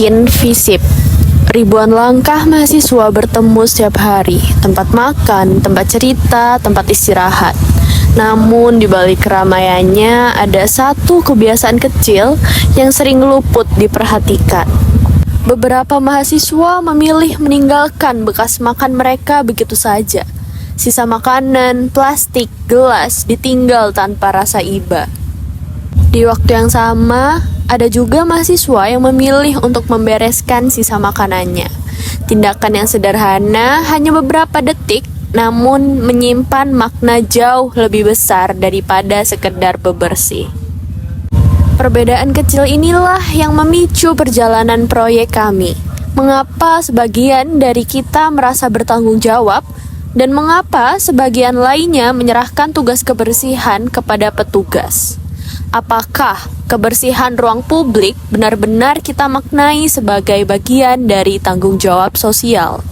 kantin FISIP. Ribuan langkah mahasiswa bertemu setiap hari, tempat makan, tempat cerita, tempat istirahat. Namun di balik keramaiannya ada satu kebiasaan kecil yang sering luput diperhatikan. Beberapa mahasiswa memilih meninggalkan bekas makan mereka begitu saja. Sisa makanan, plastik, gelas ditinggal tanpa rasa iba. Di waktu yang sama, ada juga mahasiswa yang memilih untuk membereskan sisa makanannya. Tindakan yang sederhana, hanya beberapa detik, namun menyimpan makna jauh lebih besar daripada sekedar bebersih. Perbedaan kecil inilah yang memicu perjalanan proyek kami. Mengapa sebagian dari kita merasa bertanggung jawab, dan mengapa sebagian lainnya menyerahkan tugas kebersihan kepada petugas? Apakah kebersihan ruang publik benar-benar kita maknai sebagai bagian dari tanggung jawab sosial?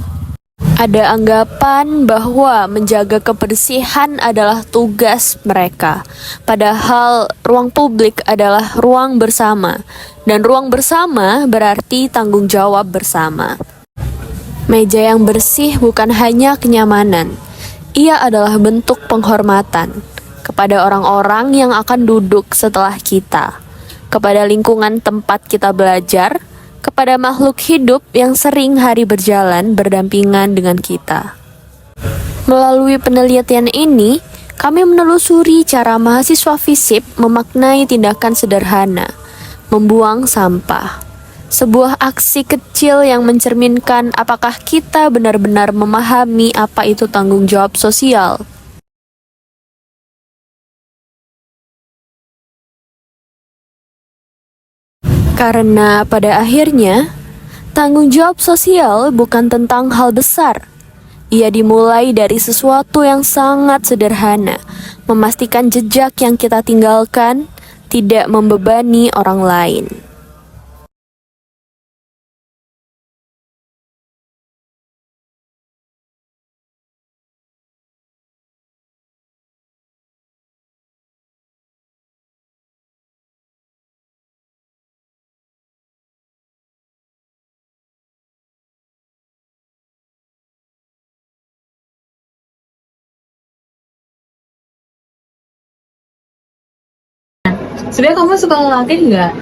Ada anggapan bahwa menjaga kebersihan adalah tugas mereka, padahal ruang publik adalah ruang bersama, dan ruang bersama berarti tanggung jawab bersama. Meja yang bersih bukan hanya kenyamanan, ia adalah bentuk penghormatan kepada orang-orang yang akan duduk setelah kita, kepada lingkungan tempat kita belajar, kepada makhluk hidup yang sering hari berjalan berdampingan dengan kita. Melalui penelitian ini, kami menelusuri cara mahasiswa FISIP memaknai tindakan sederhana, membuang sampah. Sebuah aksi kecil yang mencerminkan apakah kita benar-benar memahami apa itu tanggung jawab sosial. Karena pada akhirnya, tanggung jawab sosial bukan tentang hal besar. Ia dimulai dari sesuatu yang sangat sederhana, memastikan jejak yang kita tinggalkan tidak membebani orang lain. Sebenarnya kamu suka ngelatih nggak?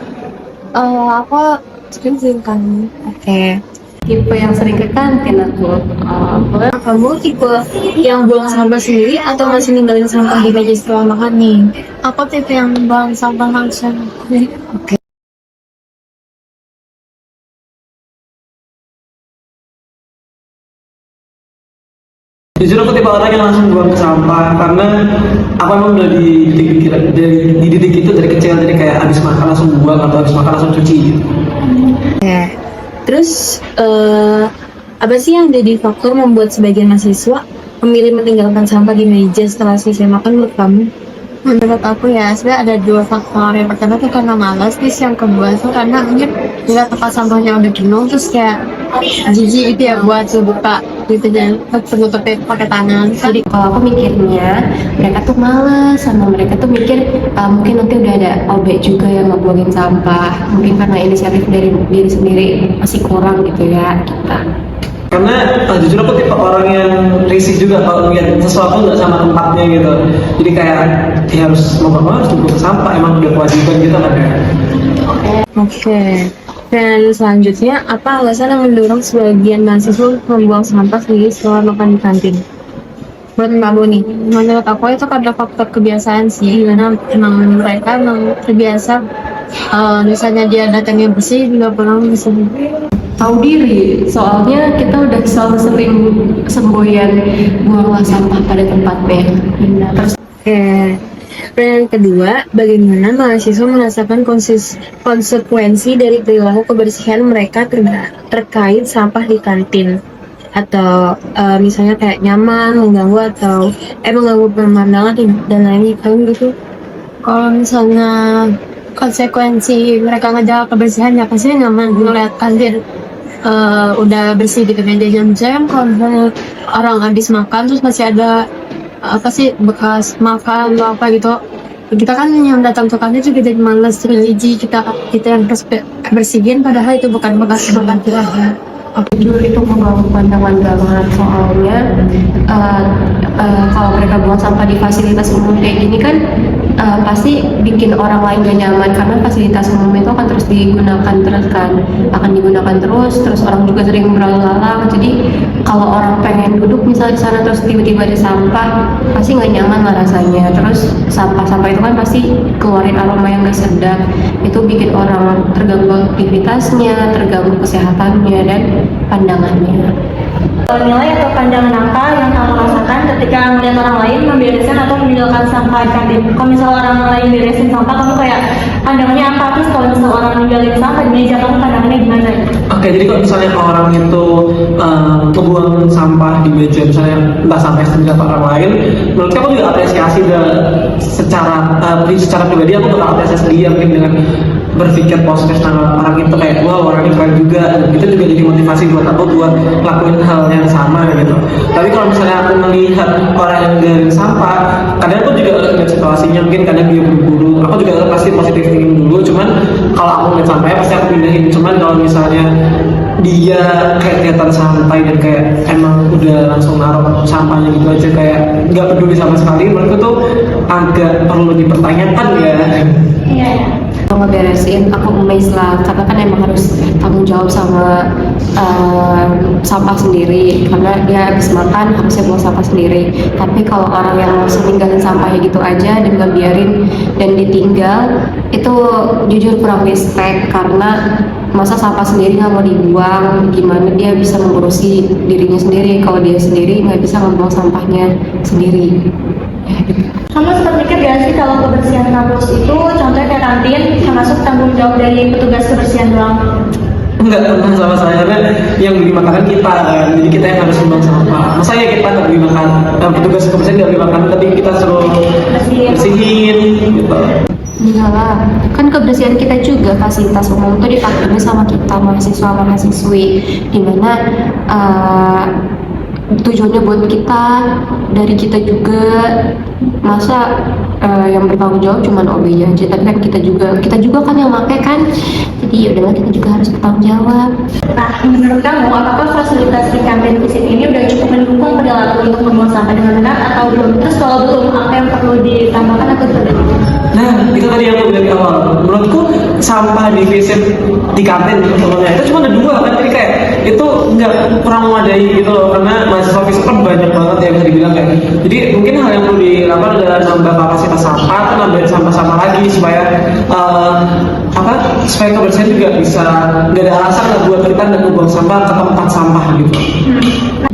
Aku sering kan. Oke. Tipe yang sering ke kantin aku. Kamu tipe yang buang sampah sendiri atau masih ninggalin sampah di meja setelah makan nih? Aku tipe yang buang sampah langsung. Oke. Jujur aku tipe orang yang langsung buang ke sampah karena apa emang udah dididik itu dari kecil, jadi kayak habis makan langsung buang atau habis makan langsung cuci gitu. Terus apa sih yang jadi faktor membuat sebagian mahasiswa memilih meninggalkan sampah di meja setelah selesai makan menurut kamu? Menurut aku ya, sebenarnya ada dua faktor. Yang pertama tuh karena malas, terus yang kedua tuh karena mungkin nggak tempat sampahnya udah penuh, terus kayak jijik itu ya buat buka gitu dan tutupnya pakai tangan. Jadi kalau aku mikirnya mereka tuh malas, sama mereka tuh mikir mungkin nanti udah ada OB juga yang ngebuangin sampah, mungkin karena inisiatif dari diri sendiri masih kurang gitu ya kita. Karena jujur aku tipe orang yang risih juga kalau ngeliat sesuatu nggak sama tempatnya gitu, jadi kayak harus mau harus jemput ke sampah, emang udah kewajiban gitu kan ya. Oke. Dan selanjutnya, apa alasan yang mendorong sebagian mahasiswa membuang sampah sendiri setelah makan di kantin? Buat kamu nih, menurut aku itu karena faktor kebiasaan sih, karena emang mereka terbiasa, misalnya dia datangnya bersih, juga pulang bersih. Tahu diri, soalnya kita udah selalu sering semboyan buanglah sampah pada tempatnya. Terus Oke. Dan yang kedua, bagaimana mahasiswa merasakan konsekuensi dari perilaku kebersihan mereka terkait sampah di kantin, atau misalnya kayak nyaman, mengganggu atau mengganggu pemandangan dan lain-lain gitu. Kalau misalnya konsekuensi mereka ngejaga kebersihan ya pasti nyaman ngeliat kantin udah bersih gitu meja jam-jam. Kalau misalnya orang habis makan terus masih ada apa sih bekas makan atau apa gitu, kita kan yang datang ke kantin juga jadi malas, terus jijik, kita yang harus bersihin, padahal itu bukan bekas kita. Jujur itu mengganggu pandangan banget, soalnya kalau mereka buang sampah di fasilitas umum kayak gini kan pasti bikin orang lain gak nyaman, karena fasilitas umum itu akan terus digunakan terus orang juga sering berlalu lalang. Jadi kalau orang pengen duduk misalnya di sana terus tiba-tiba ada sampah, pasti nggak nyaman lah rasanya. Terus sampah-sampah itu kan pasti keluarin aroma yang gak sedap, itu bikin orang terganggu aktivitasnya, terganggu kesehatannya dan pandangannya. Nilai atau pandangan apa yang kamu rasakan ketika melihat orang lain membereskan atau meninggalkan sampah di kantin? Kalau misal orang lain beresin sampah, kamu kayak pandangannya apa? Terus kalau misal orang ninggalin sampah di meja, kamu pandangannya gimana? Oke, jadi kalau misalnya orang itu membuang sampah di meja, misalnya entah sampah sendiri atau orang lain, menurut aku juga apresiasi dan secara pribadi aku bakal apresiasi dia mungkin dengan berpikir positif tentang orang itu, kayak wah orang ini keren juga, dan itu juga jadi motivasi buat aku buat lakuin hal yang sama gitu. Tapi kalau misalnya aku melihat orang yang ninggalin sampah, kadang aku juga lihat situasinya, mungkin kadang dia buru-buru, aku juga pasti positif thinking dulu. Cuman kalau aku ngeliat sampahnya pasti aku pindahin. Cuman kalau misalnya dia kayak kelihatan santai dan kayak emang udah langsung naruh sampahnya gitu aja, kayak nggak peduli sama sekali, menurutku tuh agak perlu dipertanyakan ya. Iya. Kalau ngeberesin aku amazed lah, karena kan emang harus tanggung jawab sama sampah sendiri, karena dia habis makan harusnya buang sampah sendiri. Tapi kalau orang yang langsung ninggalin sampahnya gitu aja dan nggak biarin dan ditinggal, itu jujur kurang respect. Karena masa sampah sendiri nggak mau dibuang, gimana dia bisa mengurusi dirinya sendiri kalau dia sendiri nggak bisa membuang sampahnya sendiri ya, gitu. Kamu sempat mikir gak sih kalau kebersihan kampus itu contohnya kayak kantin termasuk tanggung jawab dari petugas kebersihan doang? Enggak pernah sama saya, karena yang beli makanan kita kan, jadi kita yang harus membuang sampah. Masa ya kita nggak beli makan, petugas kebersihan nggak beli makan, tapi kita suruh bersihin gitu. Enggak lah, kan kebersihan kita juga fasilitas umum itu dipakainya sama kita mahasiswa-mahasiswi, dimana tujuannya buat kita, dari kita juga. Masa yang bertanggung jawab cuma OB-nya aja, tapi kan kita juga kan yang pakai kan, jadi ya udahlah kita juga harus bertanggung jawab. Nah, menurut kamu apakah fasilitas di kantin fisik ini udah cukup mendukung perilaku untuk membuang sampah dengan benar atau belum? Terus kalau belum, apa yang perlu ditambahkan atau tidak? Nah, itu tadi yang aku bilang di awal. Menurutku sampah di WC di kantin contohnya itu cuma ada 2 kan, jadi kayak itu nggak kurang memadai gitu loh, karena mahasiswa fisik kan banyak banget ya bisa dibilang kayak. Jadi mungkin hal yang perlu dilakukan adalah nambah kapasitas sampah, atau nambahin sampah-sampah lagi supaya supaya kebersihan juga bisa nggak ada alasan lah buat kita nggak membuang sampah ke tempat sampah gitu.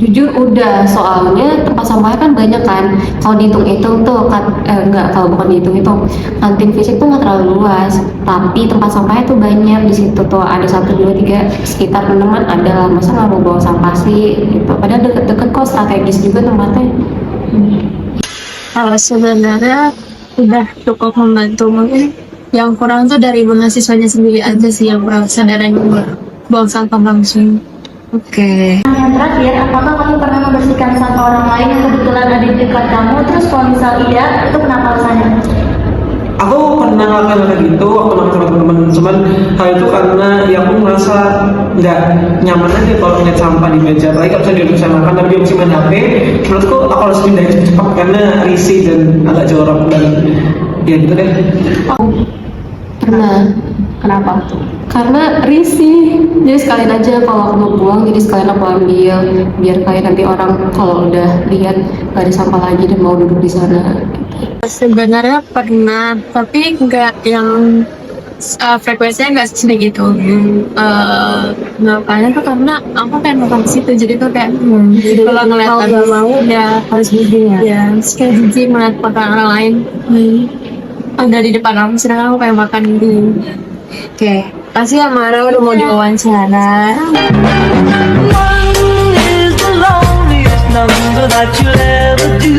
Jujur udah, soalnya tempat sampahnya kan banyak kan. Kalau dihitung-hitung tuh kan, kalau bukan dihitung-hitung, kantin fisik tuh nggak terlalu luas, tapi tempat sampahnya tuh banyak. Di situ tuh ada 1, 2, 3, sekitar 6-an ada lah. Masa nggak mau bawa sampah sih gitu, padahal deket-deket kok, strategis juga tempatnya. Kalau sebenarnya udah cukup membantu, mungkin yang kurang tuh dari mahasiswanya sendiri aja sih, yang kurang kesadaran buang sampah langsung. Oke. Yang terakhir, apakah kamu pernah membersihkan sampah orang lain yang kebetulan ada di dekat kamu? Terus kalau misal iya, itu kenapa alasannya? Aku pernah ngelakuin hal gitu waktu makan sama teman-teman, cuman hal itu karena ya aku merasa nggak nyaman aja kalau ngeliat sampah di meja, apalagi kalau misalnya dia bisa makan tapi dia masih main HP. Menurutku aku harus pindahin cepat karena risih dan agak jorok, dan ya gitu deh. Pernah. Kenapa? Karena risih. Jadi sekalian aja kalau aku mau buang, jadi sekalian aku ambil, biar kayak nanti orang kalau udah lihat gak ada sampah lagi dan mau duduk di sana. Sebenarnya pernah, tapi nggak yang frekuensinya nggak segitu. Makanya tuh karena aku kan makan situ, jadi tuh kayak kalau ngeliat orang mau ya harus bikin ya. Kayak jijik melihat makan orang lain. Ada di depan aku, sedangkan aku pengen makan gitu. Oke, pasti Amara udah mau diwawancara. One is the loneliest number that you'll ever do.